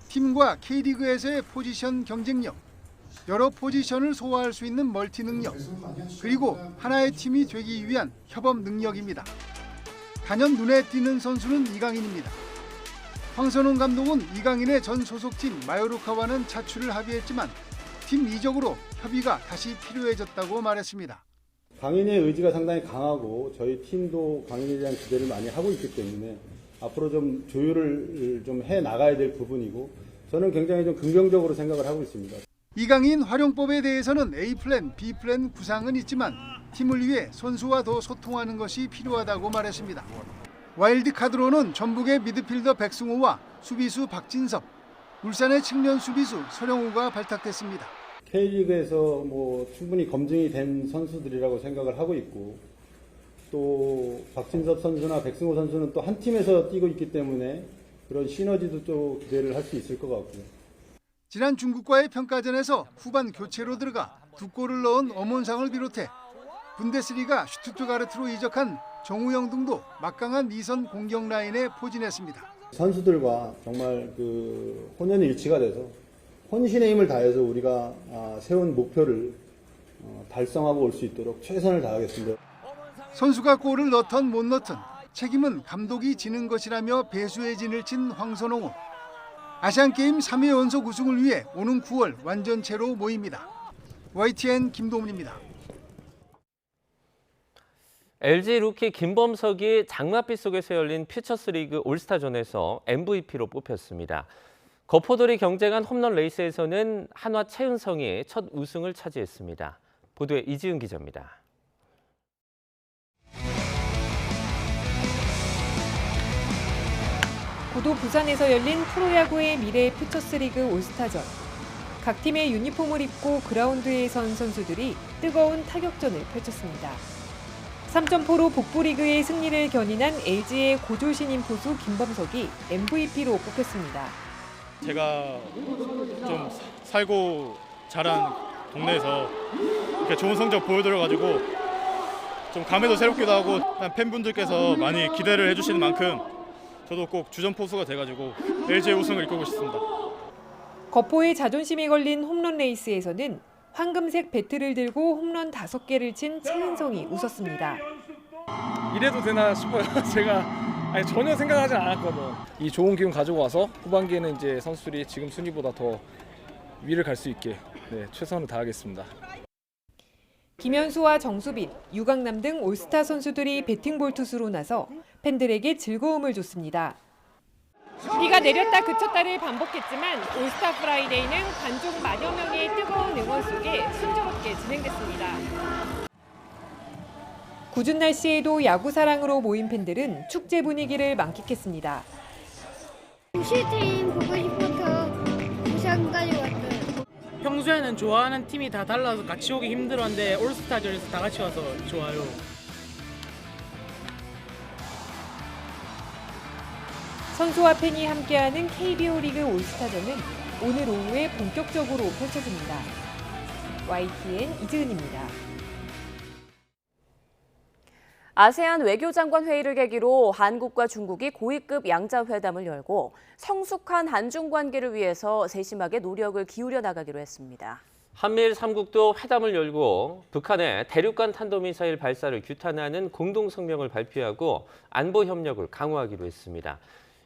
팀과 K리그에서의 포지션 경쟁력, 여러 포지션을 소화할 수 있는 멀티 능력, 그리고 하나의 팀이 되기 위한 협업 능력입니다. 단연 눈에 띄는 선수는 이강인입니다. 황선홍 감독은 이강인의 전 소속팀 마요르카와는 차출을 합의했지만 팀 이적으로 협의가 다시 필요해졌다고 말했습니다. 강인의 의지가 상당히 강하고 저희 팀도 강인에 대한 기대를 많이 하고 있기 때문에 앞으로 좀 조율을 좀 해 나가야 될 부분이고 저는 굉장히 좀 긍정적으로 생각을 하고 있습니다. 이강인 활용법에 대해서는 A플랜, B플랜 구상은 있지만 팀을 위해 선수와 더 소통하는 것이 필요하다고 말했습니다. 와일드카드로는 전북의 미드필더 백승호와 수비수 박진섭, 울산의 측면 수비수 서령우가 발탁됐습니다. K리그에서 충분히 검증이 된 선수들이라고 생각을 하고 있고 또 박진섭 선수나 백승호 선수는 또 한 팀에서 뛰고 있기 때문에 그런 시너지도 좀 기대를 할 수 있을 것 같고요. 지난 중국과의 평가전에서 후반 교체로 들어가 2골을 넣은 엄원상을 비롯해 분데스리가 슈투트가르트로 이적한 정우영 등도 막강한 2선 공격 라인에 포진했습니다. 선수들과 정말 혼연의 일치가 돼서 혼신의 힘을 다해서 우리가 세운 목표를 달성하고 올 수 있도록 최선을 다하겠습니다. 선수가 골을 넣든 못 넣든 책임은 감독이 지는 것이라며 배수의 진을 친 황선홍은 아시안게임 3회 연속 우승을 위해 오는 9월 완전체로 모입니다. YTN 김동훈입니다. LG 루키 김범석이 장맛빛 속에서 열린 퓨처스리그 올스타전에서 MVP로 뽑혔습니다. 거포들이 경쟁한 홈런 레이스에서는 한화 최은성이 첫 우승을 차지했습니다. 보도에 이지은 기자입니다. 고도 부산에서 열린 프로야구의 미래 퓨처스리그 올스타전. 각 팀의 유니폼을 입고 그라운드에 선 선수들이 뜨거운 타격전을 펼쳤습니다. 3점포로 북부리그의 승리를 견인한 LG의 고졸 신인 포수 김범석이 MVP로 뽑혔습니다. 제가 좀 살고 자란 동네에서 이렇게 좋은 성적 보여드려가지고 좀 감회도 새롭기도 하고 팬분들께서 많이 기대를 해주시는 만큼 저도 꼭 주전 포수가 돼가지고 LG의 우승을 이끌고 싶습니다. 거포의 자존심이 걸린 홈런 레이스에서는 황금색 배트를 들고 홈런 5개를 친 최은성이 웃었습니다. 이래도 되나 싶어요. 제가 전혀 생각하지 않았거든. 이 좋은 기운 가지고 와서 후반기에는 이제 선수들이 지금 순위보다 더 위를 갈 수 있게 최선을 다하겠습니다. 김현수와 정수빈, 유강남 등 올스타 선수들이 배팅볼 투수로 나서 팬들에게 즐거움을 줬습니다. 비가 내렸다 그쳤다를 반복했지만 올스타 프라이데이는 관중 만여 명의 뜨거운 응원 속에 순조롭게 진행됐습니다. 궂은 날씨에도 야구 사랑으로 모인 팬들은 축제 분위기를 만끽했습니다. 부실팀 보고 싶어서 부산까지 왔어요. 평소에는 좋아하는 팀이 다 달라서 같이 오기 힘들었는데 올스타전에서 다 같이 와서 좋아요. 선수와 팬이 함께하는 KBO 리그 올스타전은 오늘 오후에 본격적으로 펼쳐집니다. YTN 이지은입니다. 아세안 외교장관 회의를 계기로 한국과 중국이 고위급 양자회담을 열고 성숙한 한중 관계를 위해서 세심하게 노력을 기울여 나가기로 했습니다. 한미일 3국도 회담을 열고 북한의 대륙간 탄도미사일 발사를 규탄하는 공동성명을 발표하고 안보 협력을 강화하기로 했습니다.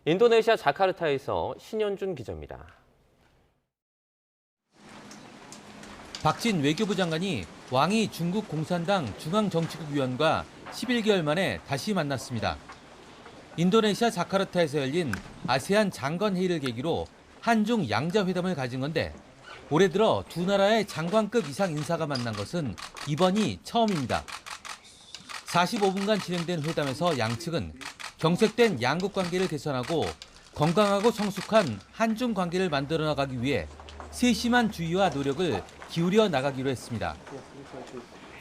인도네시아 자카르타에서 신현준 기자입니다. 박진 외교부 장관이 왕이 중국 공산당 중앙정치국위원과 11개월 만에 다시 만났습니다. 인도네시아 자카르타에서 열린 아세안 장관회의를 계기로 한중 양자회담을 가진 건데 올해 들어 두 나라의 장관급 이상 인사가 만난 것은 이번이 처음입니다. 45분간 진행된 회담에서 양측은 경색된 양국 관계를 개선하고 건강하고 성숙한 한중 관계를 만들어 나가기 위해 세심한 주의와 노력을 기울여 나가기로 했습니다.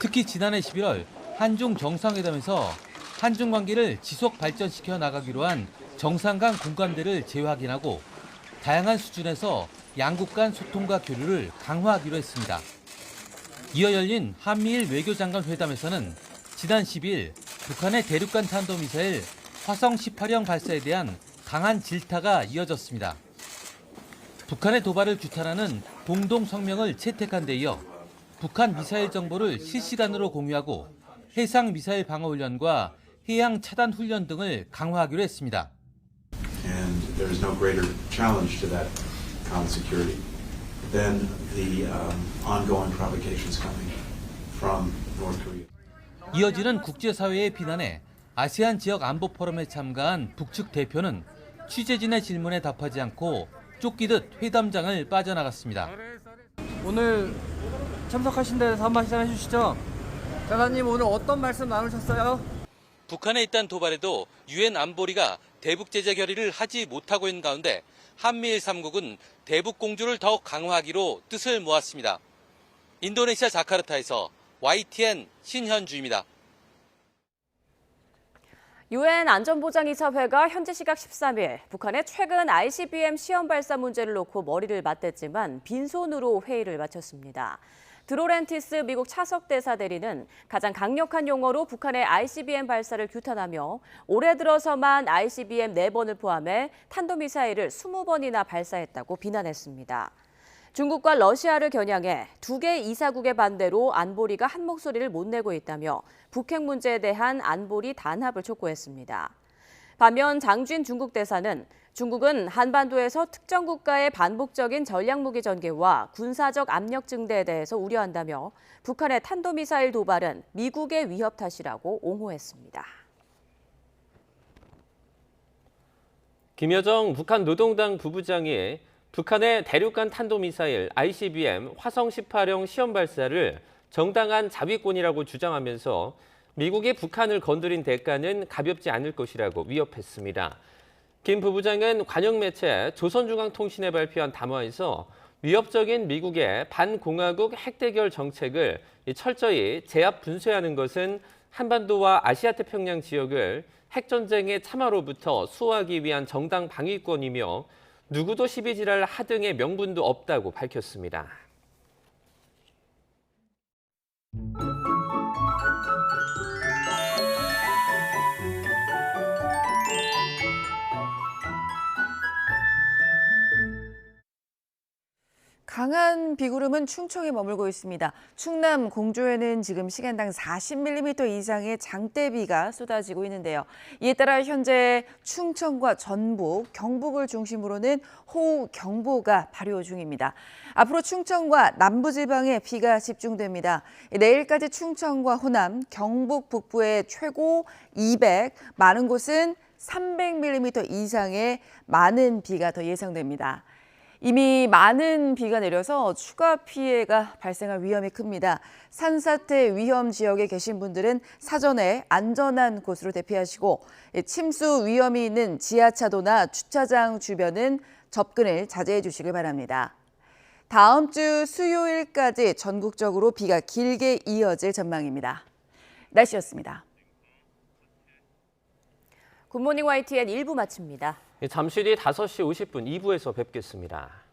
특히 지난해 11월 한중 정상회담에서 한중 관계를 지속 발전시켜 나가기로 한 정상 간 공관대를 재확인하고 다양한 수준에서 양국 간 소통과 교류를 강화하기로 했습니다. 이어 열린 한미일 외교장관 회담에서는 지난 10일 북한의 대륙간 탄도미사일 화성 18형 발사에 대한 강한 질타가 이어졌습니다. 북한의 도발을 규탄하는 공동 성명을 채택한 데 이어 북한 미사일 정보를 실시간으로 공유하고 해상 미사일 방어 훈련과 해양 차단 훈련 등을 강화하기로 했습니다. And there is no greater challenge to that common security than the ongoing provocations coming from North Korea. 이어지는 국제사회의 비난에 아세안 지역 안보 포럼에 참가한 북측 대표는 취재진의 질문에 답하지 않고 쫓기듯 회담장을 빠져나갔습니다. 오늘 참석하신 데서 한 말씀 해주시죠. 장관님 오늘 어떤 말씀 나누셨어요? 북한의 잇단 도발에도 유엔 안보리가 대북 제재 결의를 하지 못하고 있는 가운데 한미일 3국은 대북 공조를 더욱 강화하기로 뜻을 모았습니다. 인도네시아 자카르타에서 YTN 신현주입니다. 유엔 안전보장이사회가 현지 시각 13일 북한의 최근 ICBM 시험 발사 문제를 놓고 머리를 맞댔지만 빈손으로 회의를 마쳤습니다. 드로렌티스 미국 차석 대사 대리는 가장 강력한 용어로 북한의 ICBM 발사를 규탄하며 올해 들어서만 ICBM 4번을 포함해 탄도미사일을 20번이나 발사했다고 비난했습니다. 중국과 러시아를 겨냥해 두 개 이사국의 반대로 안보리가 한 목소리를 못 내고 있다며 북핵 문제에 대한 안보리 단합을 촉구했습니다. 반면 장쥔 중국 대사는 중국은 한반도에서 특정 국가의 반복적인 전략무기 전개와 군사적 압력 증대에 대해서 우려한다며 북한의 탄도미사일 도발은 미국의 위협 탓이라고 옹호했습니다. 김여정 북한 노동당 부부장이 북한의 대륙간 탄도미사일 ICBM 화성 18형 시험 발사를 정당한 자위권이라고 주장하면서 미국이 북한을 건드린 대가는 가볍지 않을 것이라고 위협했습니다. 김 부부장은 관영 매체 조선중앙통신에 발표한 담화에서 위협적인 미국의 반공화국 핵대결 정책을 철저히 제압 분쇄하는 것은 한반도와 아시아태평양 지역을 핵전쟁의 참화로부터 수호하기 위한 정당 방위권이며 누구도 시비지랄 하등의 명분도 없다고 밝혔습니다. 강한 비구름은 충청에 머물고 있습니다. 충남 공주에는 지금 시간당 40mm 이상의 장대비가 쏟아지고 있는데요. 이에 따라 현재 충청과 전북, 경북을 중심으로는 호우경보가 발효 중입니다. 앞으로 충청과 남부지방에 비가 집중됩니다. 내일까지 충청과 호남, 경북 북부에 최고 200, 많은 곳은 300mm 이상의 많은 비가 더 예상됩니다. 이미 많은 비가 내려서 추가 피해가 발생할 위험이 큽니다. 산사태 위험 지역에 계신 분들은 사전에 안전한 곳으로 대피하시고 침수 위험이 있는 지하차도나 주차장 주변은 접근을 자제해 주시길 바랍니다. 다음 주 수요일까지 전국적으로 비가 길게 이어질 전망입니다. 날씨였습니다. 굿모닝 YTN 1부 마칩니다. 잠시 뒤 5시 50분 2부에서 뵙겠습니다.